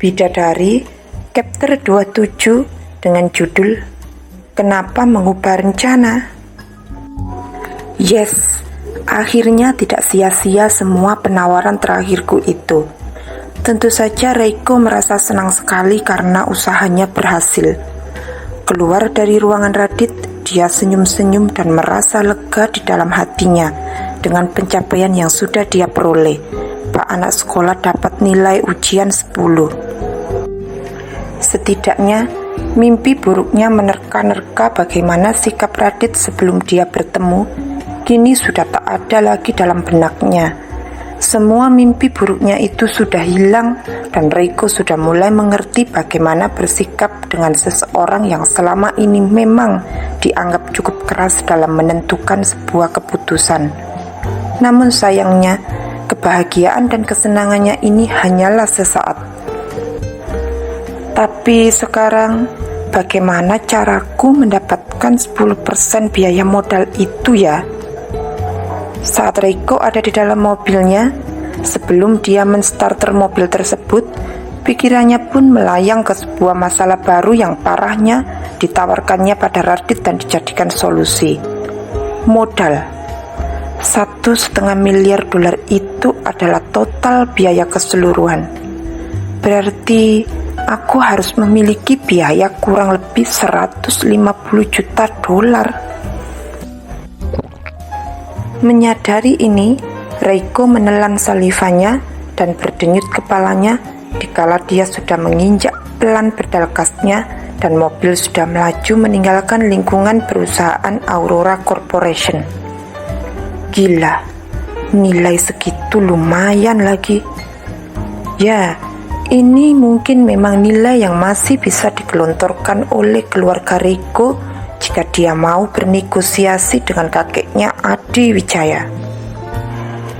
Bidadari, chapter 27 dengan judul Kenapa Mengubah Rencana? Yes, akhirnya tidak sia-sia semua penawaran terakhirku itu. Tentu saja Reiko merasa senang sekali karena usahanya berhasil. Keluar dari ruangan Radit, dia senyum-senyum dan merasa lega di dalam hatinya dengan pencapaian yang sudah dia peroleh. Pak anak sekolah dapat nilai ujian 10. Setidaknya, mimpi buruknya menerka-nerka bagaimana sikap Radit sebelum dia bertemu, kini sudah tak ada lagi dalam benaknya. Semua mimpi buruknya itu sudah hilang dan Reiko sudah mulai mengerti bagaimana bersikap dengan seseorang yang selama ini memang dianggap cukup keras dalam menentukan sebuah keputusan. Namun sayangnya, kebahagiaan dan kesenangannya ini hanyalah sesaat. Tapi sekarang, bagaimana caraku mendapatkan 10% biaya modal itu ya? Saat Reiko ada di dalam mobilnya, sebelum dia menstarter mobil tersebut, pikirannya pun melayang ke sebuah masalah baru yang parahnya ditawarkannya pada Radit dan dijadikan solusi. Modal. 1,5 miliar dolar itu adalah total biaya keseluruhan. Berarti aku harus memiliki biaya kurang lebih 150 juta dolar. Menyadari ini, Reiko menelan salivanya dan berdenyut kepalanya dikala dia sudah menginjak pelan pedal gasnya dan mobil sudah melaju meninggalkan lingkungan perusahaan Aurora Corporation. Gila, nilai segitu lumayan lagi. Ya, ini mungkin memang nilai yang masih bisa digelontorkan oleh keluarga Reiko jika dia mau bernegosiasi dengan kakeknya Adi Wijaya.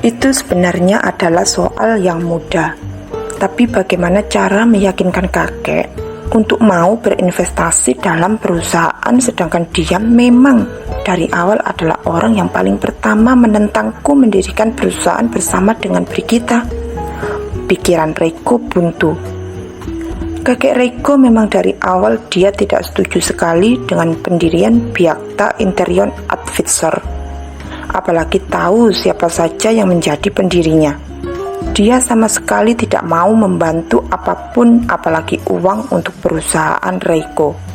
Itu sebenarnya adalah soal yang mudah. Tapi bagaimana cara meyakinkan kakek untuk mau berinvestasi dalam perusahaan sedangkan dia memang dari awal adalah orang yang paling pertama menentangku mendirikan perusahaan bersama dengan Brigita? Pikiran Reiko buntu. Kakek Reiko memang dari awal dia tidak setuju sekali dengan pendirian Byakhta Interion Advisor. Apalagi tahu siapa saja yang menjadi pendirinya. Dia sama sekali tidak mau membantu apapun apalagi uang untuk perusahaan Reiko.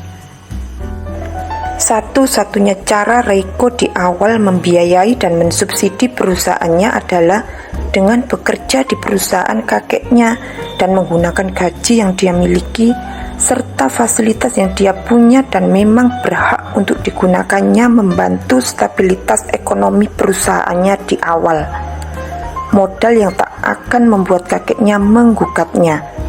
Satu-satunya cara Reiko di awal membiayai dan mensubsidi perusahaannya adalah dengan bekerja di perusahaan kakeknya dan menggunakan gaji yang dia miliki serta fasilitas yang dia punya dan memang berhak untuk digunakannya membantu stabilitas ekonomi perusahaannya di awal. Modal yang tak akan membuat kakeknya menggugatnya.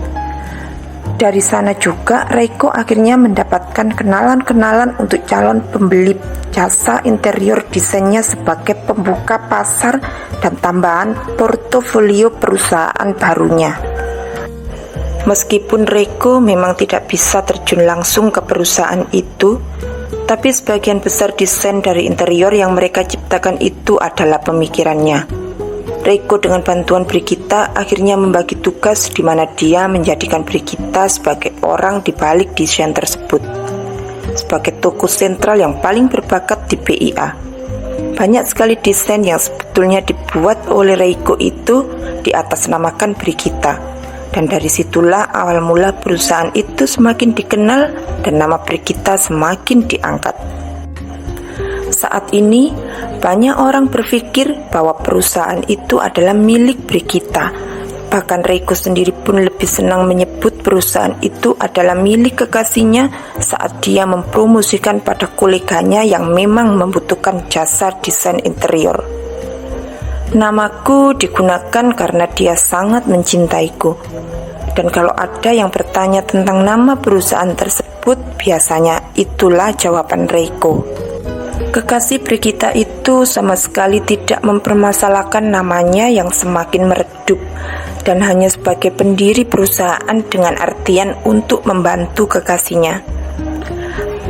Dari sana juga Reiko akhirnya mendapatkan kenalan-kenalan untuk calon pembeli jasa interior desainnya sebagai pembuka pasar dan tambahan portofolio perusahaan barunya. Meskipun Reiko memang tidak bisa terjun langsung ke perusahaan itu, tapi sebagian besar desain dari interior yang mereka ciptakan itu adalah pemikirannya. Reiko dengan bantuan Brigita akhirnya membagi tugas di mana dia menjadikan Brigita sebagai orang di balik desain tersebut, sebagai toko sentral yang paling berbakat di BIA. Banyak sekali desain yang sebetulnya dibuat oleh Reiko itu diatasnamakan Brigita, dan dari situlah awal mula perusahaan itu semakin dikenal dan nama Brigita semakin diangkat. Saat ini, banyak orang berpikir bahwa perusahaan itu adalah milik Brigita. Bahkan Reiko sendiri pun lebih senang menyebut perusahaan itu adalah milik kekasihnya saat dia mempromosikan pada koleganya yang memang membutuhkan jasa desain interior. Namaku digunakan karena dia sangat mencintaiku. Dan kalau ada yang bertanya tentang nama perusahaan tersebut, biasanya itulah jawaban Reiko. Kekasih Brigita itu sama sekali tidak mempermasalahkan namanya yang semakin meredup dan hanya sebagai pendiri perusahaan dengan artian untuk membantu kekasihnya.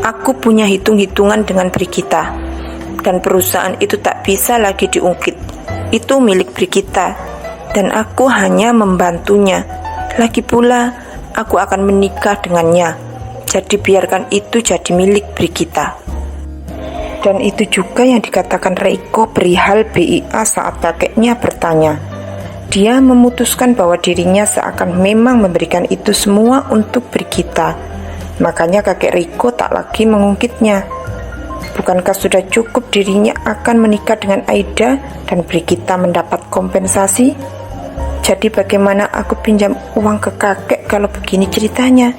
Aku punya hitung-hitungan dengan Brigita dan perusahaan itu tak bisa lagi diungkit. Itu milik Brigita dan aku hanya membantunya. Lagi pula, aku akan menikah dengannya. Jadi biarkan itu jadi milik Brigita. Dan itu juga yang dikatakan Reiko perihal BIA saat kakeknya bertanya. Dia memutuskan bahwa dirinya seakan memang memberikan itu semua untuk Brigita. Makanya kakek Reiko tak lagi mengungkitnya. Bukankah sudah cukup dirinya akan menikah dengan Aida dan Brigita mendapat kompensasi? Jadi bagaimana aku pinjam uang ke kakek kalau begini ceritanya?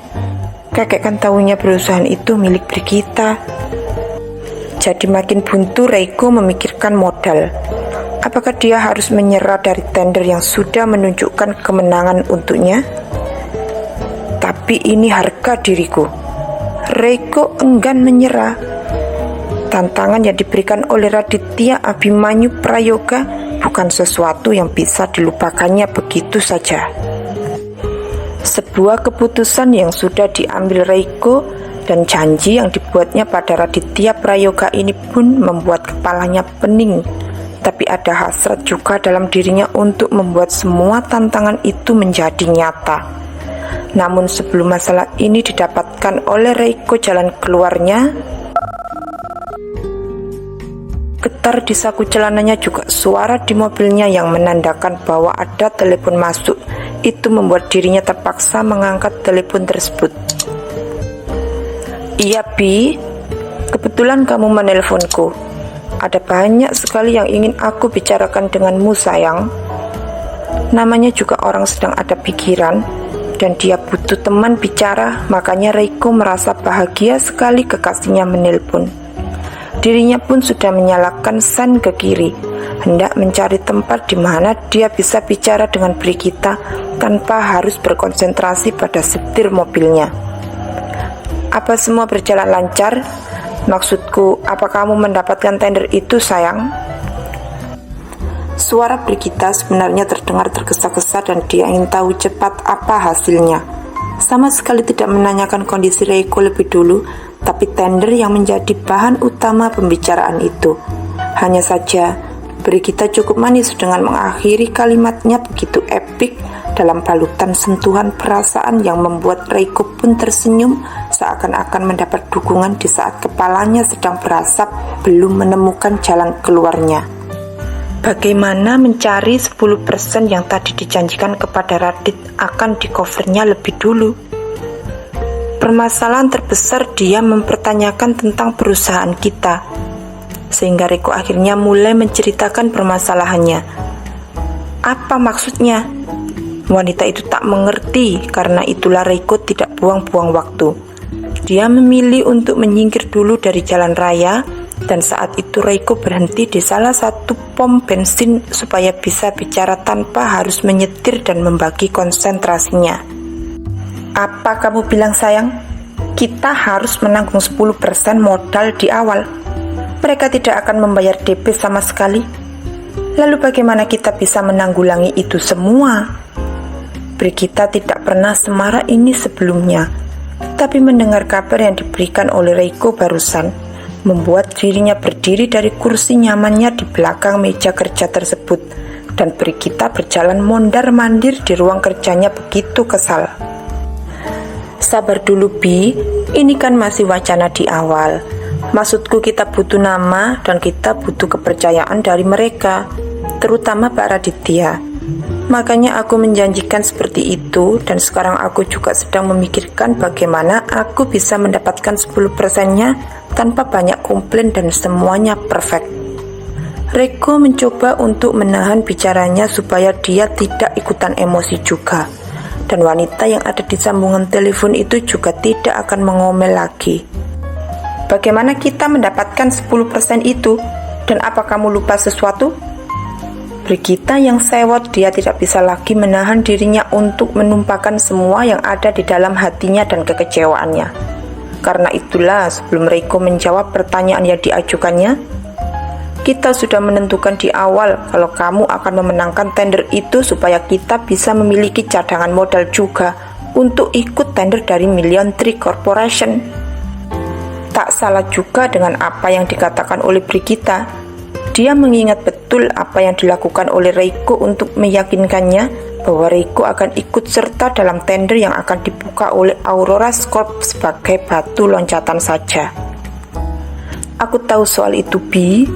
Kakek kan tahunya perusahaan itu milik Brigita. Jadi makin buntu Reiko memikirkan modal. Apakah dia harus menyerah dari tender yang sudah menunjukkan kemenangan untuknya? Tapi ini harga diriku. Reiko enggan menyerah. Tantangan yang diberikan oleh Raditya Abimanyu Prayoga bukan sesuatu yang bisa dilupakannya begitu saja. Sebuah keputusan yang sudah diambil Reiko dan janji yang dibuatnya pada Raditya Prayoga ini pun membuat kepalanya pening. Tapi ada hasrat juga dalam dirinya untuk membuat semua tantangan itu menjadi nyata. Namun sebelum masalah ini didapatkan oleh Reiko jalan keluarnya, getar di saku celananya juga suara di mobilnya yang menandakan bahwa ada telepon masuk. Itu membuat dirinya terpaksa mengangkat telepon tersebut. Iya Bi, kebetulan kamu menelponku. Ada banyak sekali yang ingin aku bicarakan denganmu sayang. Namanya juga orang sedang ada pikiran dan dia butuh teman bicara. Makanya Reiko merasa bahagia sekali kekasihnya menelpon. Dirinya pun sudah menyalakan sen ke kiri, hendak mencari tempat di mana dia bisa bicara dengan Brigita tanpa harus berkonsentrasi pada setir mobilnya. Apa semua berjalan lancar? Maksudku, apa kamu mendapatkan tender itu sayang? Suara Brigita sebenarnya terdengar tergesa-gesa dan dia ingin tahu cepat apa hasilnya. Sama sekali tidak menanyakan kondisi Reiko lebih dulu, tapi tender yang menjadi bahan utama pembicaraan itu. Hanya saja, Brigita cukup manis dengan mengakhiri kalimatnya begitu epik dalam balutan sentuhan perasaan yang membuat Reiko pun tersenyum seakan-akan mendapat dukungan di saat kepalanya sedang berasap belum menemukan jalan keluarnya. Bagaimana mencari 10% yang tadi dijanjikan kepada Radit akan di-covernya lebih dulu? Permasalahan terbesar dia mempertanyakan tentang perusahaan kita, sehingga Reiko akhirnya mulai menceritakan permasalahannya. Apa maksudnya? Wanita itu tak mengerti, karena itulah Reiko tidak buang-buang waktu. Dia memilih untuk menyingkir dulu dari jalan raya, dan saat itu Reiko berhenti di salah satu pom bensin supaya bisa bicara tanpa harus menyetir dan membagi konsentrasinya. Apa kamu bilang sayang? Kita harus menanggung 10% modal di awal. Mereka tidak akan membayar DP sama sekali. Lalu bagaimana kita bisa menanggulangi itu semua? Brigita tidak pernah semarah ini sebelumnya, tapi mendengar kabar yang diberikan oleh Reiko barusan membuat dirinya berdiri dari kursi nyamannya di belakang meja kerja tersebut, dan Brigita berjalan mondar-mandir di ruang kerjanya begitu kesal. Sabar dulu Bi, ini kan masih wacana di awal. Maksudku kita butuh nama dan kita butuh kepercayaan dari mereka, terutama Pak Raditya. Makanya aku menjanjikan seperti itu, dan sekarang aku juga sedang memikirkan bagaimana aku bisa mendapatkan 10%-nya tanpa banyak komplain dan semuanya perfect. Reiko mencoba untuk menahan bicaranya supaya dia tidak ikutan emosi juga, dan wanita yang ada di sambungan telepon itu juga tidak akan mengomel lagi. Bagaimana kita mendapatkan 10% itu? Dan apa kamu lupa sesuatu? Brigita yang sewot, dia tidak bisa lagi menahan dirinya untuk menumpahkan semua yang ada di dalam hatinya dan kekecewaannya. Karena itulah sebelum Reiko menjawab pertanyaan yang diajukannya, kita sudah menentukan di awal kalau kamu akan memenangkan tender itu supaya kita bisa memiliki cadangan modal juga untuk ikut tender dari Million Tree Corporation. Tak salah juga dengan apa yang dikatakan oleh Brigita. Dia mengingat betul apa yang dilakukan oleh Reiko untuk meyakinkannya bahwa Reiko akan ikut serta dalam tender yang akan dibuka oleh Aurora Corp sebagai batu loncatan saja. Aku tahu soal itu, Bi.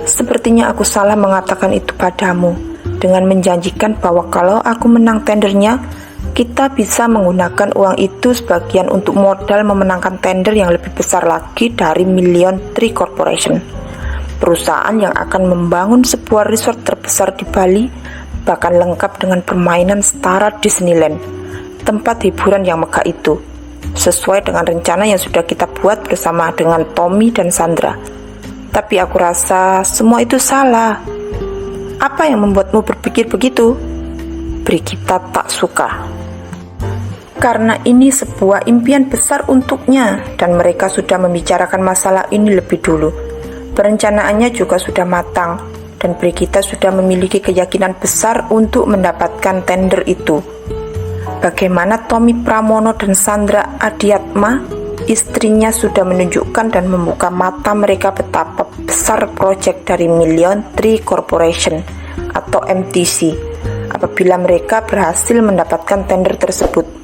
Sepertinya aku salah mengatakan itu padamu dengan menjanjikan bahwa kalau aku menang tendernya, kita bisa menggunakan uang itu sebagian untuk modal memenangkan tender yang lebih besar lagi dari Million Tree Corporation, perusahaan yang akan membangun sebuah resort terbesar di Bali, bahkan lengkap dengan permainan setara Disneyland, tempat hiburan yang megah itu, sesuai dengan rencana yang sudah kita buat bersama dengan Tommy dan Sandra. Tapi aku rasa semua itu salah. Apa yang membuatmu berpikir begitu? Brigita tak suka. Karena ini sebuah impian besar untuknya dan mereka sudah membicarakan masalah ini lebih dulu. Perencanaannya juga sudah matang dan Brigita sudah memiliki keyakinan besar untuk mendapatkan tender itu. Bagaimana Tommy Pramono dan Sandra Adiatma, istrinya, sudah menunjukkan dan membuka mata mereka betapa besar proyek dari Million Tree Corporation atau MTC apabila mereka berhasil mendapatkan tender tersebut.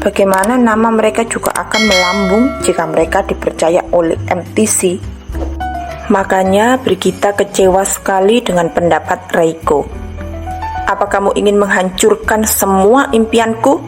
Bagaimana nama mereka juga akan melambung jika mereka dipercaya oleh MTC. Makanya Brigita kecewa sekali dengan pendapat Reiko. Apa kamu ingin menghancurkan semua impianku?